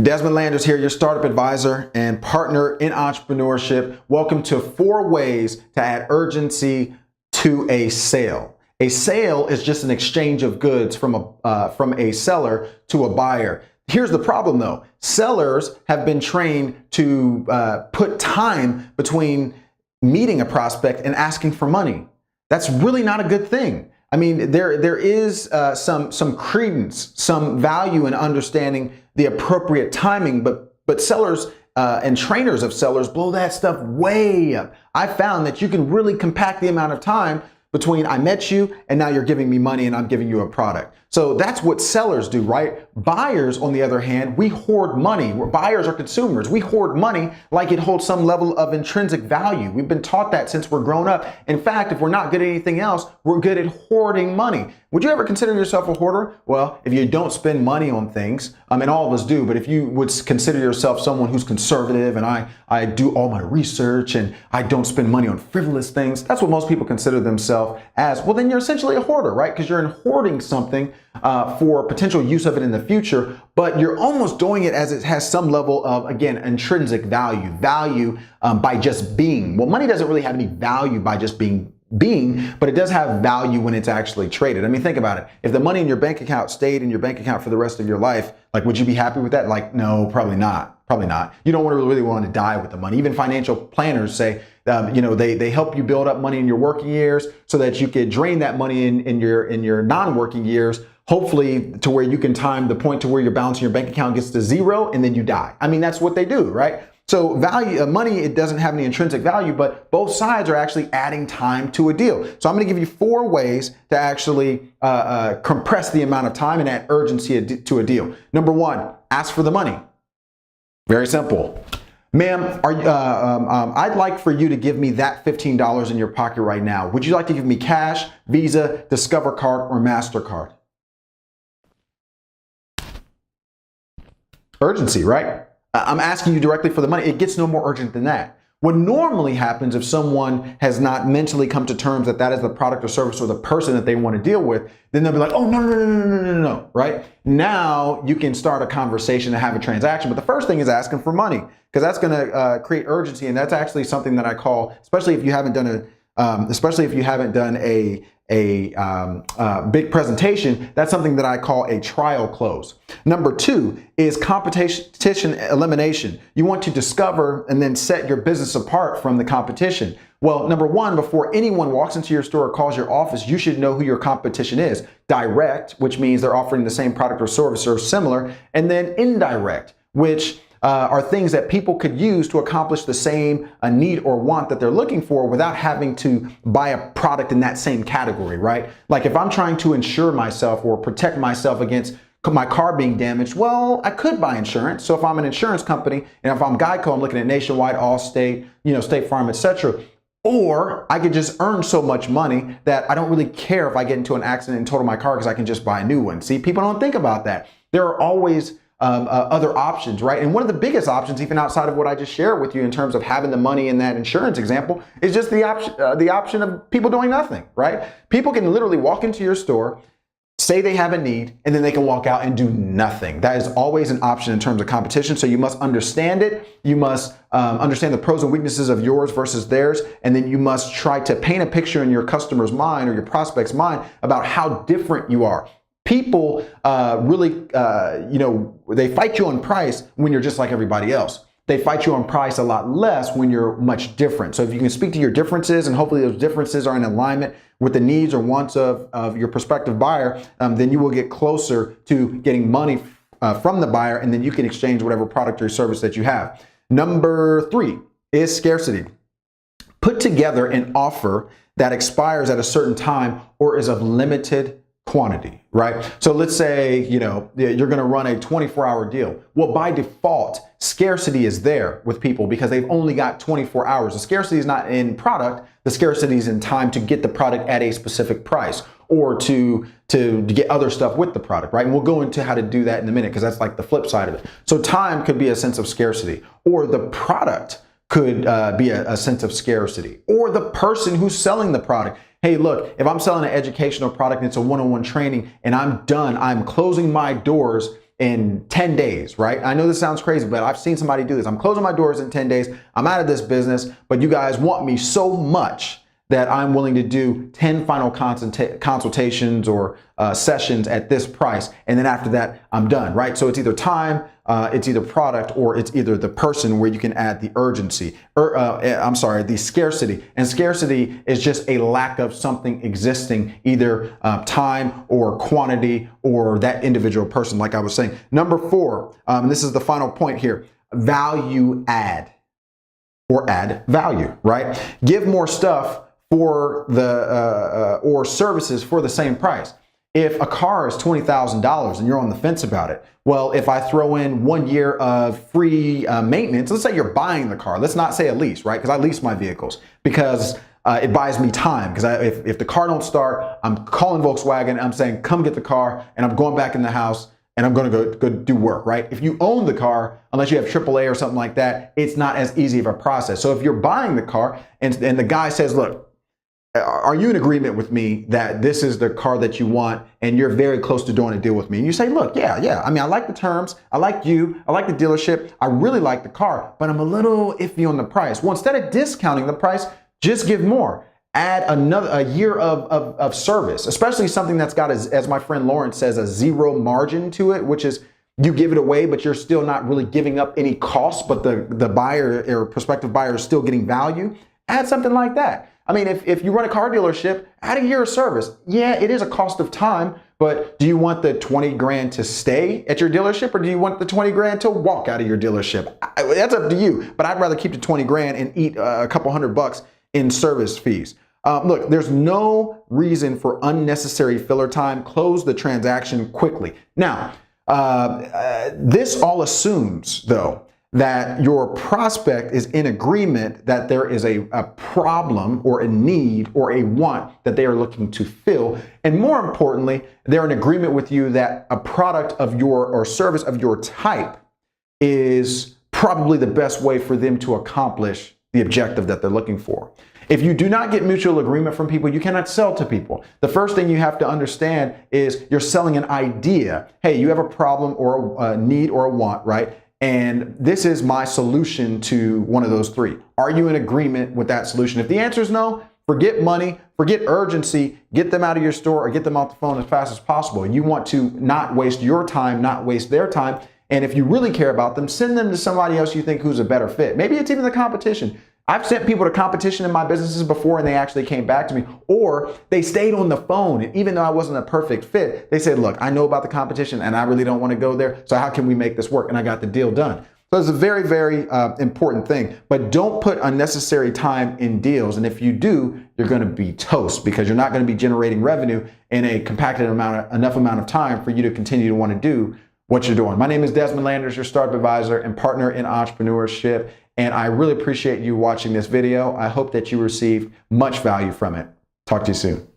Dezmon Landers here, your startup advisor and partner in entrepreneurship. Welcome to 4 ways to add urgency to a sale. A sale is just an exchange of goods from a seller to a buyer. Here's the problem though. Sellers have been trained to put time between meeting a prospect and asking for money. That's really not a good thing. I mean, there is some credence, some value in understanding the appropriate timing, but sellers and trainers of sellers blow that stuff way up. I found that you can really compact the amount of time between I met you and now you're giving me money and I'm giving you a product. So that's what sellers do, right? Buyers, on the other hand, we hoard money. Buyers are consumers. We hoard money like it holds some level of intrinsic value. We've been taught that since we're grown up. In fact, if we're not good at anything else, we're good at hoarding money. Would you ever consider yourself a hoarder? Well, if you don't spend money on things, and all of us do, but if you would consider yourself someone who's conservative and I do all my research and I don't spend money on frivolous things, that's what most people consider themselves as, well, then you're essentially a hoarder, right? Because you're hoarding something for potential use of it in the future, but you're almost doing it as it has some level of, again, intrinsic value by just being. Well, money doesn't really have any value by just being, but it does have value when it's actually traded. I mean, think about it. If the money in your bank account stayed in your bank account for the rest of your life, like, would you be happy with that? Like, no, probably not. Probably not. You don't really want to die with the money. Even financial planners say, they help you build up money in your working years so that you could drain that money in your non-working years, hopefully to where you can time the point to where your balance in your bank account gets to 0 and then you die. I mean, that's what they do, right? So money, it doesn't have any intrinsic value, but both sides are actually adding time to a deal. So I'm going to give you 4 ways to actually compress the amount of time and add urgency to a deal. Number 1, ask for the money. Very simple. Ma'am, I'd like for you to give me that $15 in your pocket right now. Would you like to give me cash, Visa, Discover Card, or MasterCard? Urgency, right? I'm asking you directly for the money. It gets no more urgent than that. What normally happens if someone has not mentally come to terms that is the product or service or the person that they want to deal with, then they'll be like, oh, no, right? Now you can start a conversation and have a transaction. But the first thing is asking for money, because that's going to create urgency. And that's actually something that I call, especially if you haven't done a big presentation, that's something that I call a trial close. Number 2 is competition elimination. You want to discover and then set your business apart from the competition. Well, number 1, before anyone walks into your store or calls your office, you should know who your competition is. Direct, which means they're offering the same product or service or similar, and then indirect, which are things that people could use to accomplish the same need or want that they're looking for without having to buy a product in that same category, right? Like if I'm trying to insure myself or protect myself against my car being damaged, well, I could buy insurance. So if I'm an insurance company and if I'm Geico, I'm looking at Nationwide, Allstate, State Farm, etc. Or I could just earn so much money that I don't really care if I get into an accident and total my car because I can just buy a new one. See, people don't think about that. There are always other options, right? And one of the biggest options, even outside of what I just shared with you in terms of having the money in that insurance example, is just the option of people doing nothing, right? People can literally walk into your store, say they have a need, and then they can walk out and do nothing. That is always an option in terms of competition. So you must understand it. You must understand the pros and weaknesses of yours versus theirs. And then you must try to paint a picture in your customer's mind or your prospect's mind about how different you are. People they fight you on price when you're just like everybody else. They fight you on price a lot less when you're much different. So if you can speak to your differences and hopefully those differences are in alignment with the needs or wants of your prospective buyer, then you will get closer to getting money from the buyer, and then you can exchange whatever product or service that you have. Number 3 is scarcity. Put together an offer that expires at a certain time or is of limited quantity, right? So let's say, you're going to run a 24-hour deal. Well, by default, scarcity is there with people because they've only got 24 hours. The scarcity is not in product. The scarcity is in time to get the product at a specific price or to get other stuff with the product, right? And we'll go into how to do that in a minute because that's like the flip side of it. So time could be a sense of scarcity, or the product could be a sense of scarcity, or the person who's selling the product. Hey, look, if I'm selling an educational product and it's a one-on-one training and I'm done, I'm closing my doors in 10 days, right? I know this sounds crazy, but I've seen somebody do this. I'm closing my doors in 10 days. I'm out of this business, but you guys want me so much that I'm willing to do 10 final consultations or sessions at this price. And then after that, I'm done, right? So it's either time, it's either product, or it's either the person where you can add the urgency, the scarcity. And scarcity is just a lack of something existing, either time or quantity or that individual person, like I was saying. Number 4, and this is the final point here, value add or add value, right? Give more stuff for the or services for the same price. If a car is $20,000 and you're on the fence about it, well, if I throw in 1 year of free maintenance, let's say you're buying the car, let's not say a lease, right? Because I lease my vehicles because it buys me time. Because if the car don't start, I'm calling Volkswagen, I'm saying, come get the car, and I'm going back in the house and I'm going to go do work, right? If you own the car, unless you have AAA or something like that, it's not as easy of a process. So if you're buying the car and the guy says, look, are you in agreement with me that this is the car that you want and you're very close to doing a deal with me? And you say, look, yeah. I mean, I like the terms. I like you. I like the dealership. I really like the car, but I'm a little iffy on the price. Well, instead of discounting the price, just give more. Add a year of service, especially something that's got, as my friend Lawrence says, a zero margin to it, which is you give it away, but you're still not really giving up any cost, but the buyer or prospective buyer is still getting value. Add something like that. I mean, if you run a car dealership, add a year of service. Yeah, it is a cost of time, but do you want the 20 grand to stay at your dealership, or do you want the 20 grand to walk out of your dealership? That's up to you, but I'd rather keep the 20 grand and eat a couple $100 in service fees. Look, there's no reason for unnecessary filler time. Close the transaction quickly. Now, this all assumes, though, that your prospect is in agreement that there is a problem or a need or a want that they are looking to fill. And more importantly, they're in agreement with you that a product of your or service of your type is probably the best way for them to accomplish the objective that they're looking for. If you do not get mutual agreement from people, you cannot sell to people. The first thing you have to understand is you're selling an idea. Hey, you have a problem or a need or a want, right? And this is my solution to one of those 3. Are you in agreement with that solution? If the answer is no, forget money, forget urgency, get them out of your store or get them off the phone as fast as possible. You want to not waste your time, not waste their time. And if you really care about them, send them to somebody else you think who's a better fit. Maybe it's even the competition. I've sent people to competition in my businesses before and they actually came back to me, or they stayed on the phone. And even though I wasn't a perfect fit, they said, look, I know about the competition and I really don't want to go there. So how can we make this work? And I got the deal done. So it's a very, very important thing, but don't put unnecessary time in deals. And if you do, you're going to be toast because you're not going to be generating revenue in a compacted enough amount of time for you to continue to want to do what you're doing. My name is Dezmon Landers, your startup advisor and partner in entrepreneurship. And I really appreciate you watching this video. I hope that you received much value from it. Talk to you soon.